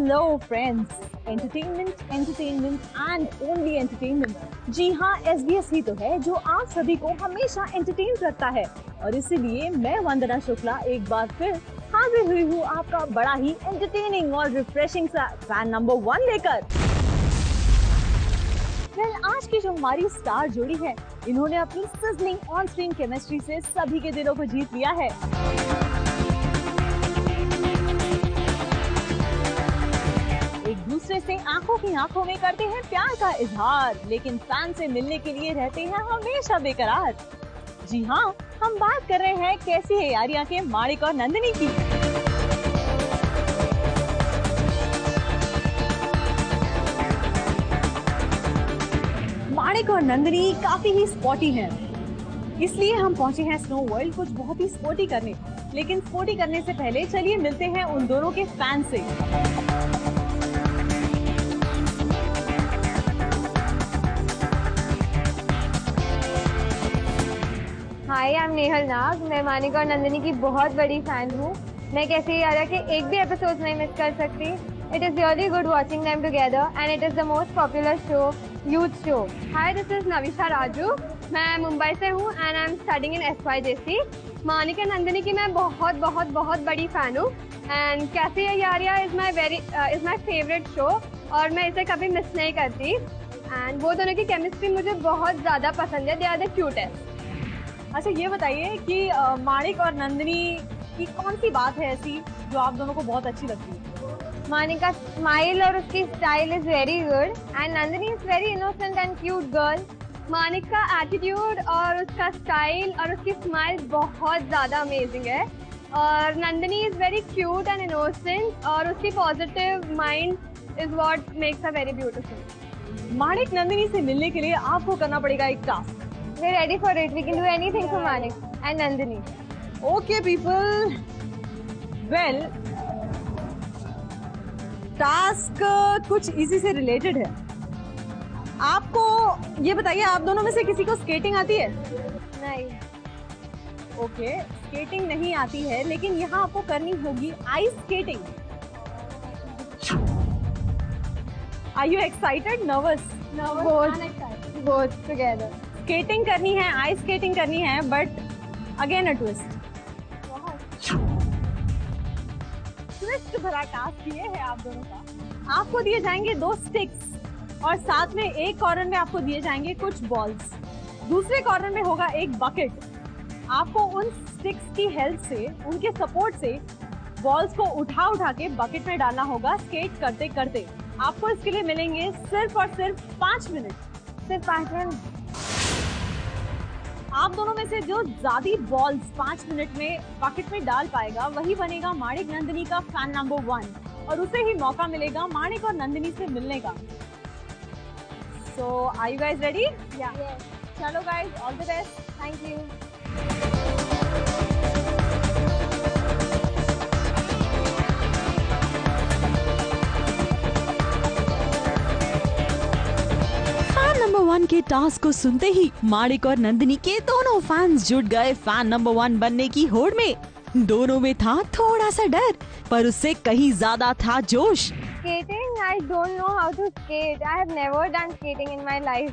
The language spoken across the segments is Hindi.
Hello friends, entertainment entertainment and only entertainment. जी हाँ, SBS ही तो है जो आप सभी को हमेशा एंटरटेन करता है। और इसीलिए मैं वंदना शुक्ला एक बार फिर हाजिर हुई हूँ आपका बड़ा ही एंटरटेनिंग और रिफ्रेशिंग सा फैन नंबर 1 लेकर। आज की जो हमारी स्टार जोड़ी है, इन्होंने अपनी सिजलिंग ऑन स्क्रीन केमिस्ट्री से सभी के दिलों को जीत लिया है। एक दूसरे से आंखों की आंखों में करते हैं प्यार का इजहार, लेकिन फैन से मिलने के लिए रहते हैं हमेशा बेकरार। जी हाँ, हम बात कर रहे हैं कैसी है यारियां के माणिक और नंदिनी की। माणिक और नंदिनी काफी ही स्पॉटी हैं, इसलिए हम पहुंचे हैं स्नो वर्ल्ड कुछ बहुत ही स्पोर्टी करने। लेकिन स्पोर्टी करने से पहले चलिए मिलते हैं उन दोनों के फैन से। हाय, आई एम नेहल नाग। मैं माणिक और नंदिनी की बहुत बड़ी फैन हूँ। मैं कैसी यारा के एक भी एपिसोड नहीं मिस कर सकती। It is really good watching them together and it is the most popular show, youth show. Hi, this is Navisha Raju. मैं मुंबई से हूँ and I am studying in SYJC। Manik और नंदिनी की मैं बहुत बहुत बहुत बड़ी फैन हूँ एंड कैसी है यारिया इज़ माई फेवरेट शो और मैं इसे कभी मिस नहीं करती। एंड वो दोनों की केमिस्ट्री मुझे बहुत ज़्यादा पसंद है। They are the cutest. अच्छा, ये बताइए कि माणिक और नंदिनी की कौन सी बात है ऐसी जो आप दोनों को बहुत अच्छी लगती है? माणिक का स्माइल और उसकी style is very good and Nandini is very innocent and cute girl. Manik का एटीट्यूड और उसका स्टाइल और उसकी स्माइल बहुत ज़्यादा अमेजिंग है और Nandini is very cute and innocent और उसकी positive mind is what makes a very beautiful. Manik Nandini से मिलने के लिए आपको करना पड़ेगा एक task. We're ready for it. We can do anything for Manik and Nandini. Okay, people. Well, task कुछ इसी से रिलेटेड है। आपको ये बताइए, आप दोनों में से किसी को स्केटिंग आती है? नहीं। ओके, स्केटिंग नहीं आती है, लेकिन यहाँ आपको करनी होगी ice skating. Are you excited? Nervous? Both together. Skating करनी है, आइस स्केटिंग करनी है, but again a twist. Twist भरा टास्क ये है आप दोनों का। आपको दिए जाएंगे 2 स्टिक्स और साथ में एक कॉर्नर में आपको दिए जाएंगे कुछ बॉल्स। दूसरे कॉर्नर में होगा एक बकेट। आपको उन स्टिक्स की हेल्प से, उनके सपोर्ट से बॉल्स को उठा के बकेट में डालना होगा स्केट करते करते। आपको इसके लिए मिलेंगे सिर्फ और सिर्फ 5 मिनट। सिर्फ 5 मिनट। आप दोनों में से जो ज्यादा बॉल्स 5 मिनट में बकेट में डाल पाएगा वही बनेगा माणिक नंदिनी का फैन नंबर 1 और उसे ही मौका मिलेगा माणिक और नंदिनी से मिलने का। सो आर यू गाइज रेडी? चलो guys, all the best. Thank you. Number 1 के टास्क को सुनते ही माणिक और नंदिनी के दोनों फैंस जुट गए फैन नंबर 1 बनने की होड़ में। दोनों में था थोड़ा सा डर, पर उससे कहीं ज्यादा था जोश। Skating, I don't know how to skate. I have never done skating in my life.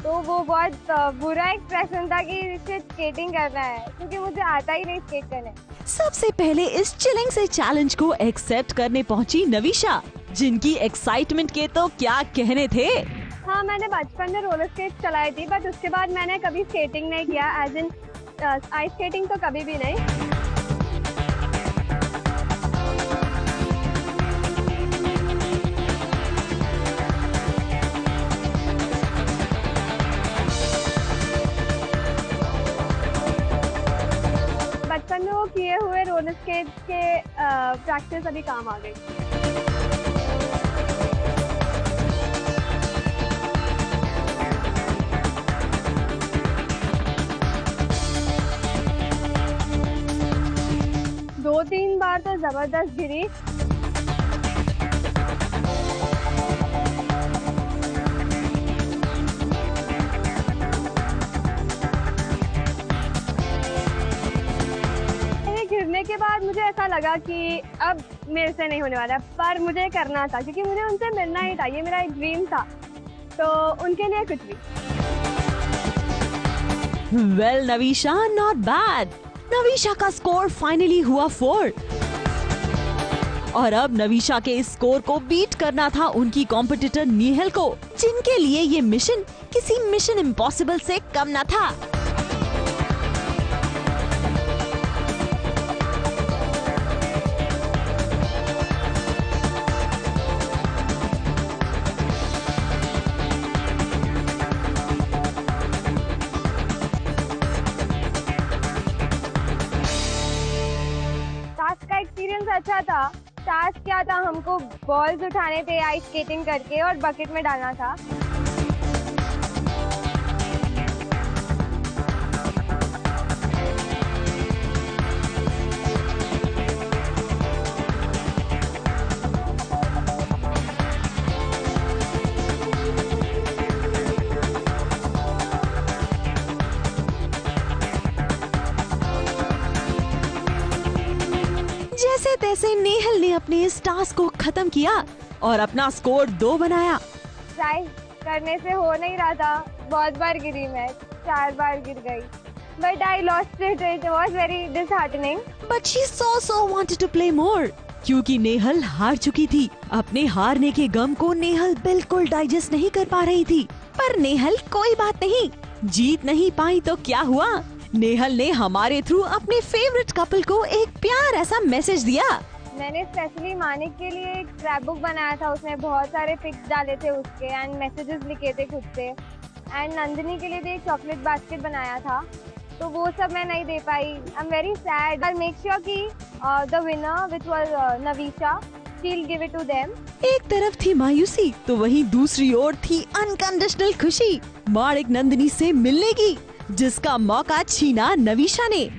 तो वो बहुत बुरा एक्सप्रेशन था कि इसे स्केटिंग करना है, क्योंकि मुझे आता ही नहीं स्केट करने। सबसे पहले इस चिलिंग से चैलेंज को एक्सेप्ट करने पहुंची नविशा, जिनकी एक्साइटमेंट के तो क्या कहने थे। हाँ, मैंने बचपन में रोलर स्केट चलाई थी, बट उसके बाद मैंने कभी स्केटिंग नहीं किया, एज इन आइस स्केटिंग तो कभी भी नहीं। बचपन में वो किए हुए रोलर स्केट के प्रैक्टिस अभी काम आ गई। दो 3 बार तो जबरदस्त गिरी। गिरने के बाद मुझे ऐसा लगा कि अब मेरे से नहीं होने वाला, पर मुझे करना था क्योंकि मुझे उनसे मिलना ही था, ये मेरा एक ड्रीम था, तो उनके लिए कुछ भी। Well Navisha, not bad. Navisha का स्कोर फाइनली हुआ 4 और अब नवीशा के इस स्कोर को बीट करना था उनकी कॉम्पिटिटर नेहल को, जिनके लिए ये मिशन किसी मिशन इम्पॉसिबल से कम न था। टास्क का एक्सपीरियंस अच्छा था। टास्क क्या था, हमको बॉल्स उठाने थे आइस स्केटिंग करके और बकेट में डालना था। जैसे तैसे नेहल ने अपने इस टास्क को खत्म किया और अपना स्कोर 2 बनाया। ट्राई करने से हो नहीं रहा था, बहुत बार गिरी मैं, 4 बार गिर गई, but I lost it. It was very disheartening. But she so wanted to play more क्योंकि नेहल हार चुकी थी। अपने हारने के गम को नेहल बिल्कुल डाइजेस्ट नहीं कर पा रही थी। पर नेहल कोई बात नहीं, जीत नहीं पाई तो क्या हुआ, नेहल ने हमारे थ्रू अपने फेवरेट कपल को एक प्यार ऐसा मैसेज दिया। मैंने स्पेशली मानिक के लिए एक स्क्रैप बुक बनाया था, उसमें बहुत सारे पिक्स डाले थे उसके एंड मैसेजेस लिखे थे खुद से। एंड नंदिनी के लिए भी एक चॉकलेट बास्केट बनाया था, तो वो सब मैं नहीं दे पाई। I am very sad. I make sure कि the winner which was Navisha, she will give it to them. एक तरफ थी मायूसी तो वहीं दूसरी ओर थी अनकंडीशनल खुशी माणिक नंदिनी से मिलने की, जिसका मौका छीना नवीशा ने।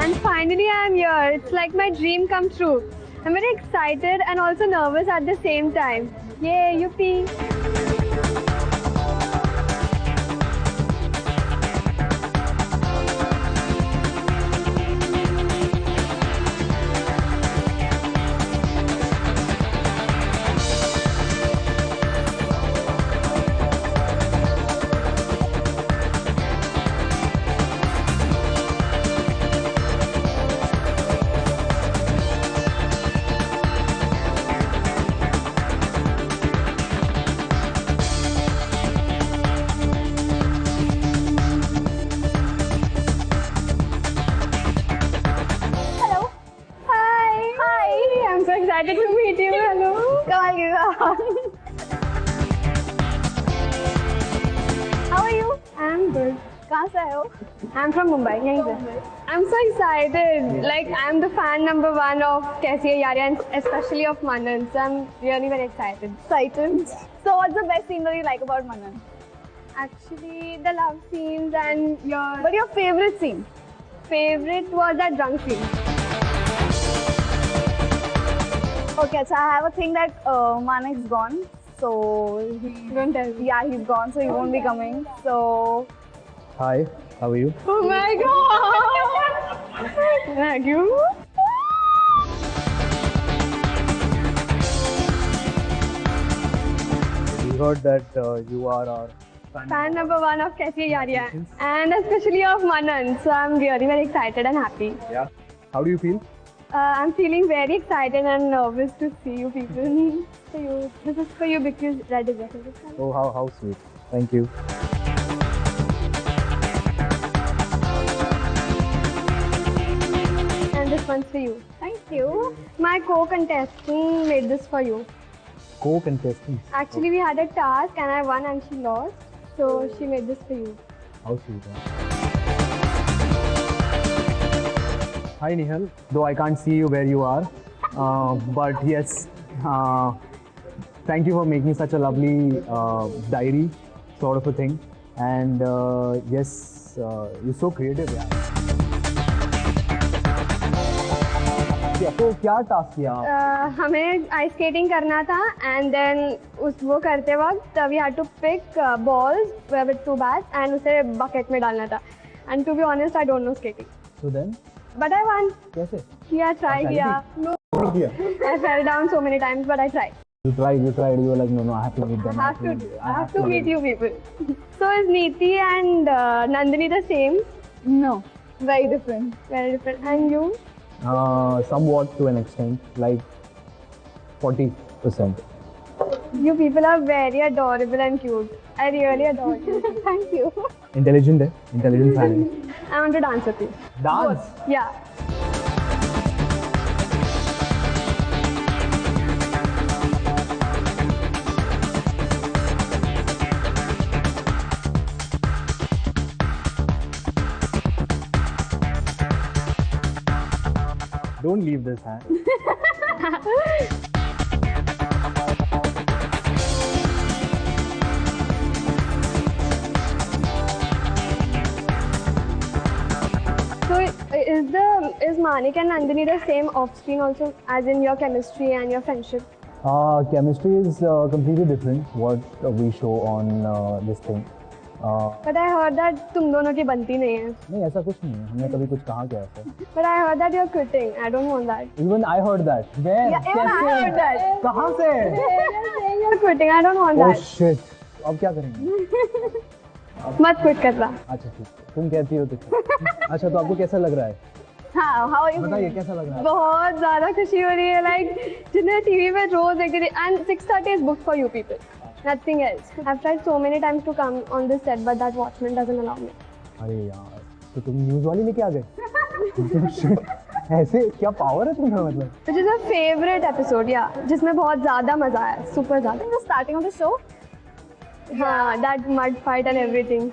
And finally I am here. It's like my dream come true. I'm very excited and also nervous at the same time. Yay, yippee! Hello. Hi. Hi. I'm so excited to meet you. Hello. Come on. How are you? I'm good. कहाँ से आए हो? I'm from Mumbai. यहीं से. I'm so excited. Like I'm the fan number 1 of कैसी है Yaariyan, and especially of Manan. So I'm really very excited. Excited. So what's the best scene that you like about Manan? Actually, the love scenes and But your favorite scene? favorite was that drunk scene. Okay, so I have a thing that Manik's gone. So Don't tell me. yeah, he's gone, so he won't be coming. So Hi, how are you? Oh my god! Thank you. We heard that you are our Fan number 1 of कैसी है Yaariyan, and especially of Manan. So I'm really very excited and happy. Yeah. How do you feel? I'm feeling very excited and nervous to see you people. For you. This is for you because I deserve it. Oh, how sweet. Thank you. And this one's for you. thank you. My co-contestant made this for you. Co-contestants. Actually, we had a task and I won and she lost. So she made this for you. How sweet. Huh? Hi Nihal, though I can't see you where you are, but yes, thank you for making such a lovely diary sort of a thing. And yes, you're so creative, यार. तो क्या टास्क किया? हमें आइस स्केटिंग करना था एंड देन वो करते वक्त we had to pick balls with 2 bats and उसे बकेट में डालना था. And to be honest I don't know skating. So then, but I won. कैसे? किया, ट्राई किया. No, I fell down so many times but I tried. You tried. You were like, no, I have to meet them. I have to meet you people. So is Neeti and Nandini the same? No, very different. Very different. And you? Somewhat to an extent, like 40%. You people are very adorable and cute. I really adore you. Thank you. Intelligent है, intelligent fan है. I want to dance with you. Dance? Yeah. Don't leave this, huh? So is Manik and Nandini the same off screen also, as in your chemistry and your friendship? Chemistry is completely different what we show on this thing. But I heard that तुम दोनों की बनती नहीं है. नहीं ऐसा कुछ नहीं है, हमने कभी कुछ कहा क्या ऐसा? But I heard that you're quitting. I don't want that. Even I heard that. Where? Yeah, even I heard that. कहाँ से? You're saying you're quitting. I don't want Oh that. shit. अब क्या करेंगे? मत quit करना. अच्छा ठीक, तुम कहती हो तो. अच्छा तो आपको कैसा लग रहा है? हाँ, how are you? बताइए कैसा लग रहा है? बहुत ज़्यादा खुशी हो रही है. Like जिन्हें टीवी पे रोज देखती थी. And 6:30 is booked for you people. Nothing else. I've tried so many times to come on this set, but that watchman doesn't allow me. अरे यार, तो तुम न्यूज़ वाली लेके आ गए? ऐसे क्या पावर है तुम्हें मतलब? Which is a favorite episode, yeah. जिसमें बहुत ज़्यादा मजा आया, super ज़्यादा. The starting of the show? हाँ, that mud fight and everything.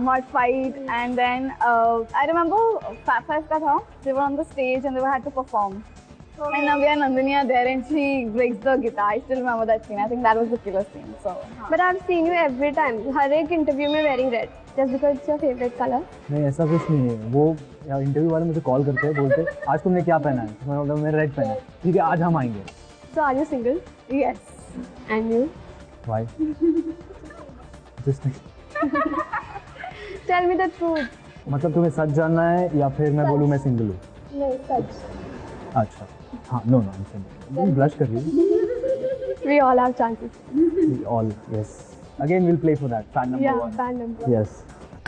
Mud fight, and then I remember Fest का था. They were on the stage and they had to perform. And Navya and Nandini are there and she breaks the guitar. I still remember that scene. I think that was the killer scene. So. But I've seen you every time. हर एक interview में wearing red. Just because it's your favorite color. नहीं ऐसा कुछ नहीं है. वो इंटरव्यू वाले मुझे कॉल करते हैं, बोलते हैं आज तुमने क्या पहना है? मैं बोलता हूँ मैंने रेड पहना है. ठीक है आज हम आएंगे. So are you single? Yes. And you? Why? Just Tell me the truth. मतलब तुम्हें सच जानना है या फिर मैं बोलूँ मैं सिंगल हूँ? नहीं सच. अच्छा हाँ नो नो तुम ब्लश कर रही हो. We all have chances. All yes. Again we'll play for that. Fan number Yeah, 1. fan number. Yes.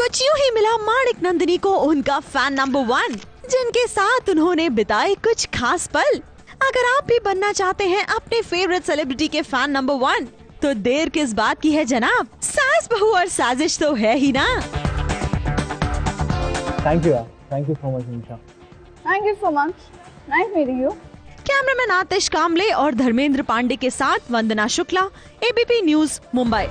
कुछ यूं ही मिला माणिक नंदिनी को उनका फैन नंबर 1, जिनके साथ उन्होंने बिताए कुछ खास पल. अगर आप भी बनना चाहते हैं अपने फेवरेट सेलिब्रिटी के फैन नंबर 1, तो देर किस बात की है जनाब. सास बहू और साजिश तो है ही ना. Thank you so much Nisha. Thank you so much. Nice meeting you. Cameraman Atish Kamle और धर्मेंद्र पांडे के साथ वंदना शुक्ला, ABP न्यूज, मुंबई.